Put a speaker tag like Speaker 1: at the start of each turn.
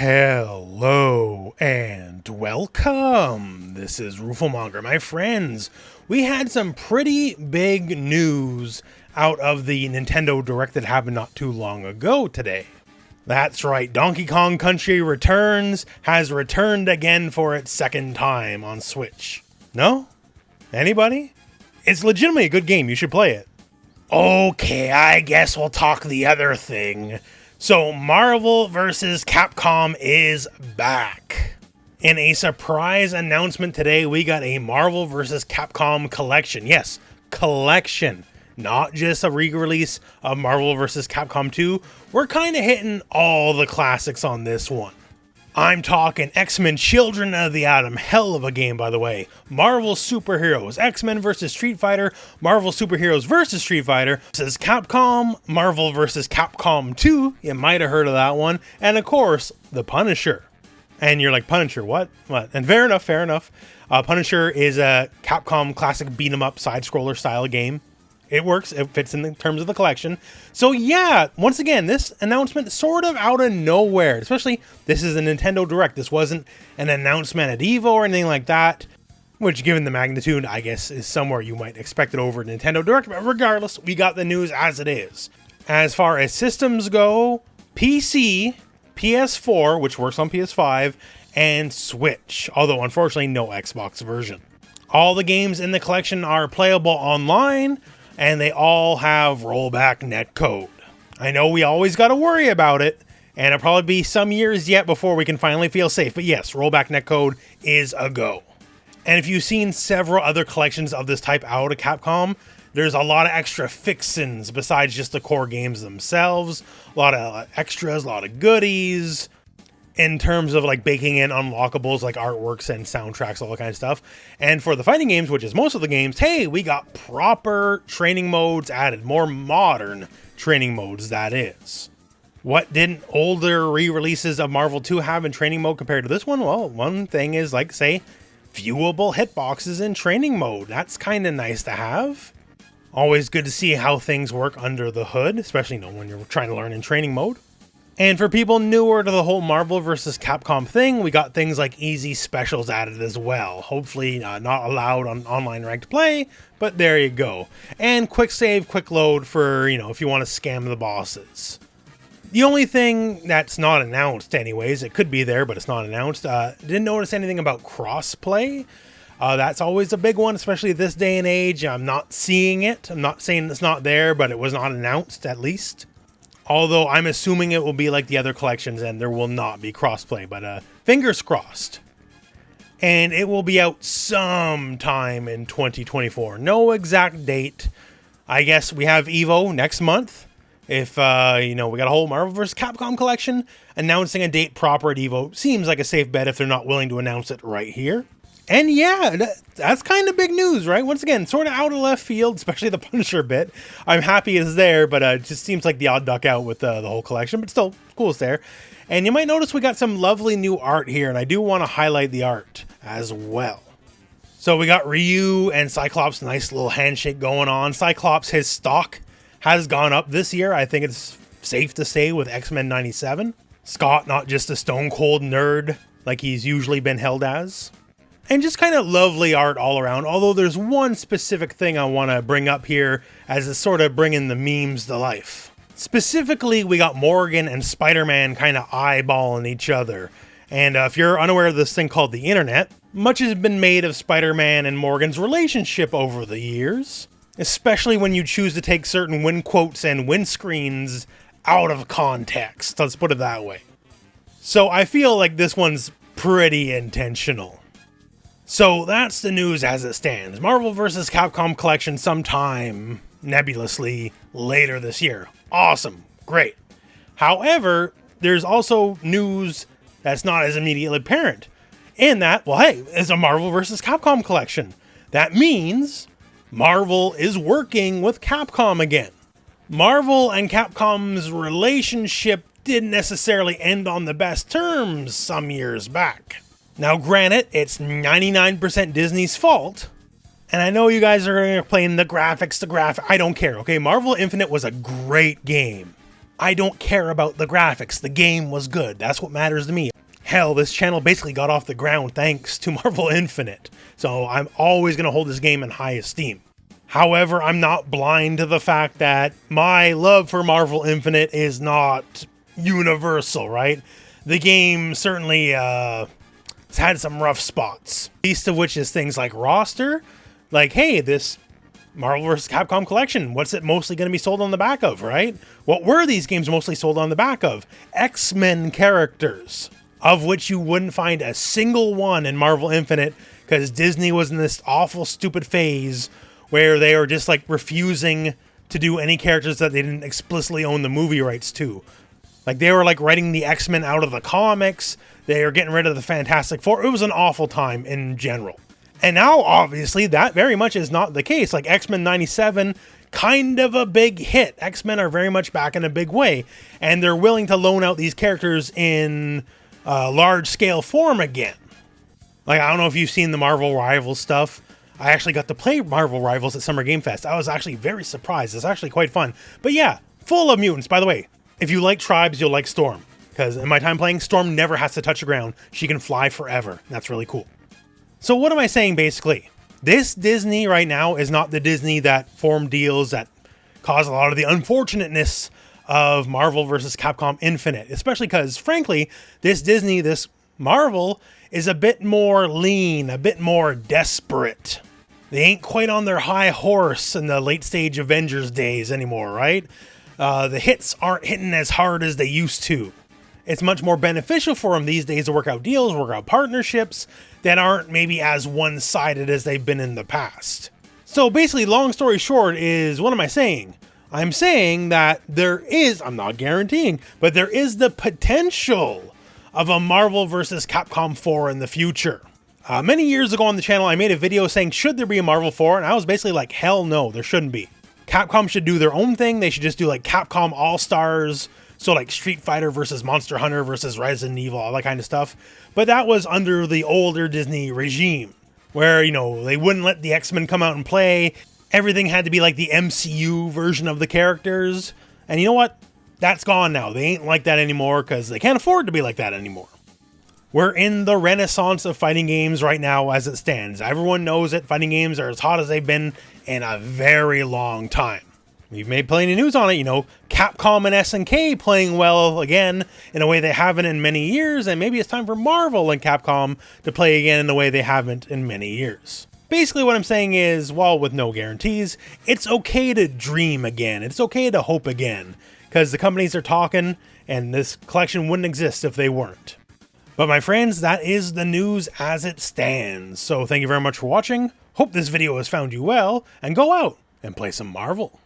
Speaker 1: Hello and welcome. This is Rooflemonger, my friends. We had some pretty big news out of the Nintendo Direct that happened not too long ago today. That's right, Donkey Kong Country Returns has returned again for its second time on Switch. No? Anybody? It's legitimately a good game, you should play it. Okay, I guess we'll talk the other thing. So, Marvel vs. Capcom is back. In a surprise announcement today, we got a Marvel vs. Capcom collection. Yes, collection. Not just a re-release of Marvel vs. Capcom 2. We're kind of hitting all the classics on this one. I'm talking X-Men Children of the Atom, hell of a game by the way. Marvel Superheroes, X-Men vs. Street Fighter, Marvel Superheroes vs. Street Fighter, vs. Capcom, Marvel vs. Capcom 2, you might have heard of that one, and of course, The Punisher. And you're like, Punisher, what? And fair enough. Punisher is a Capcom classic beat-em-up side-scroller style game. It works, it fits in the terms of the collection. So yeah, once again, this announcement sort of out of nowhere, especially this is a Nintendo Direct. This wasn't an announcement at EVO or anything like that, which given the magnitude, I guess is somewhere you might expect it over Nintendo Direct, but regardless, we got the news as it is. As far as systems go, PC, PS4, which works on PS5, and Switch, although unfortunately no Xbox version. All the games in the collection are playable online, and they all have rollback netcode. I know we always got to worry about it, and it'll probably be some years yet before we can finally feel safe, but yes, rollback netcode is a go. And if you've seen several other collections of this type out of Capcom, there's a lot of extra fixins besides just the core games themselves, a lot of extras, a lot of goodies, in terms of like baking in unlockables like artworks and soundtracks, all that kind of stuff. And for the fighting games, which is most of the games, hey, we got proper training modes added, more modern training modes, that is. What didn't older re-releases of Marvel 2 have in training mode compared to this one? Well, one thing is like, say, viewable hitboxes in training mode. That's kind of nice to have. Always good to see how things work under the hood, especially when you're trying to learn in training mode. And for people newer to the whole Marvel vs. Capcom thing, we got things like easy specials added as well. Hopefully not allowed on online ranked play, but there you go. And quick save, quick load for, if you want to scam the bosses. The only thing that's not announced anyways, it could be there, but it's not announced, didn't notice anything about crossplay. That's always a big one, especially this day and age. I'm not seeing it. I'm not saying it's not there, but it was not announced at least. Although I'm assuming it will be like the other collections and there will not be crossplay, but fingers crossed. And it will be out sometime in 2024. No exact date. I guess we have EVO next month. If, we got a whole Marvel vs. Capcom collection, announcing a date proper at EVO seems like a safe bet if they're not willing to announce it right here. And yeah, that's kind of big news, right? Once again, sort of out of left field, especially the Punisher bit. I'm happy it's there, but it just seems like the odd duck out with the whole collection, but still, cool it's there. And you might notice we got some lovely new art here, and I do want to highlight the art as well. So we got Ryu and Cyclops, nice little handshake going on. Cyclops, his stock has gone up this year. I think it's safe to say with X-Men 97. Scott, not just a stone cold nerd like he's usually been held as. And just kind of lovely art all around, although there's one specific thing I want to bring up here as it's sort of bringing the memes to life. Specifically, we got Morgan and Spider-Man kind of eyeballing each other. And if you're unaware of this thing called the internet, much has been made of Spider-Man and Morgan's relationship over the years, especially when you choose to take certain win quotes and win screens out of context, let's put it that way. So I feel like this one's pretty intentional. So that's the news as it stands. Marvel vs. Capcom collection sometime nebulously later this year. Awesome. Great. However, there's also news that's not as immediately apparent. In that, well, hey, it's a Marvel vs. Capcom collection. That means Marvel is working with Capcom again. Marvel and Capcom's relationship didn't necessarily end on the best terms some years back. Now, granted, it's 99% Disney's fault, and I know you guys are going to play in the graphics, I don't care, okay? Marvel Infinite was a great game. I don't care about the graphics. The game was good. That's what matters to me. Hell, this channel basically got off the ground thanks to Marvel Infinite. So I'm always going to hold this game in high esteem. However, I'm not blind to the fact that my love for Marvel Infinite is not universal, right? The game certainly has had some rough spots. Least of which is things like roster. Like, hey, this Marvel vs. Capcom collection, what's it mostly going to be sold on the back of, right? What were these games mostly sold on the back of? X-Men characters, of which you wouldn't find a single one in Marvel Infinite because Disney was in this awful, stupid phase where they were just like refusing to do any characters that they didn't explicitly own the movie rights to. Like they were like writing the X-Men out of the comics. They were getting rid of the Fantastic Four. It was an awful time in general. And now, obviously, that very much is not the case. Like X-Men 97, kind of a big hit. X-Men are very much back in a big way. And they're willing to loan out these characters in large-scale form again. Like, I don't know if you've seen the Marvel Rivals stuff. I actually got to play Marvel Rivals at Summer Game Fest. I was actually very surprised. It's actually quite fun. But yeah, full of mutants. By the way, if you like tribes, you'll like Storm. Because in my time playing, Storm never has to touch the ground. She can fly forever. That's really cool. So what am I saying, basically? This Disney right now is not the Disney that formed deals that cause a lot of the unfortunateness of Marvel vs. Capcom Infinite. Especially because, frankly, this Disney, this Marvel, is a bit more lean, a bit more desperate. They ain't quite on their high horse in the late stage Avengers days anymore, right? The hits aren't hitting as hard as they used to. It's much more beneficial for them these days to work out deals, work out partnerships that aren't maybe as one-sided as they've been in the past. So basically, long story short is, what am I saying? I'm saying that there is, I'm not guaranteeing, but there is the potential of a Marvel vs. Capcom 4 in the future. Many years ago on the channel, I made a video saying, should there be a Marvel 4? And I was basically like, hell no, there shouldn't be. Capcom should do their own thing. They should just do like Capcom All-Stars. So like Street Fighter versus Monster Hunter versus Resident Evil, all that kind of stuff. But that was under the older Disney regime, where, you know, they wouldn't let the X-Men come out and play. Everything had to be like the MCU version of the characters. And you know what? That's gone now. They ain't like that anymore because they can't afford to be like that anymore. We're in the renaissance of fighting games right now as it stands. Everyone knows it. Fighting games are as hot as they've been in a very long time. We've made plenty of news on it, you know, Capcom and SNK playing well again in a way they haven't in many years, and maybe it's time for Marvel and Capcom to play again in a way they haven't in many years. Basically what I'm saying is, while with no guarantees, it's okay to dream again. It's okay to hope again, because the companies are talking, and this collection wouldn't exist if they weren't. But my friends, that is the news as it stands. So thank you very much for watching. Hope this video has found you well, and go out and play some Marvel.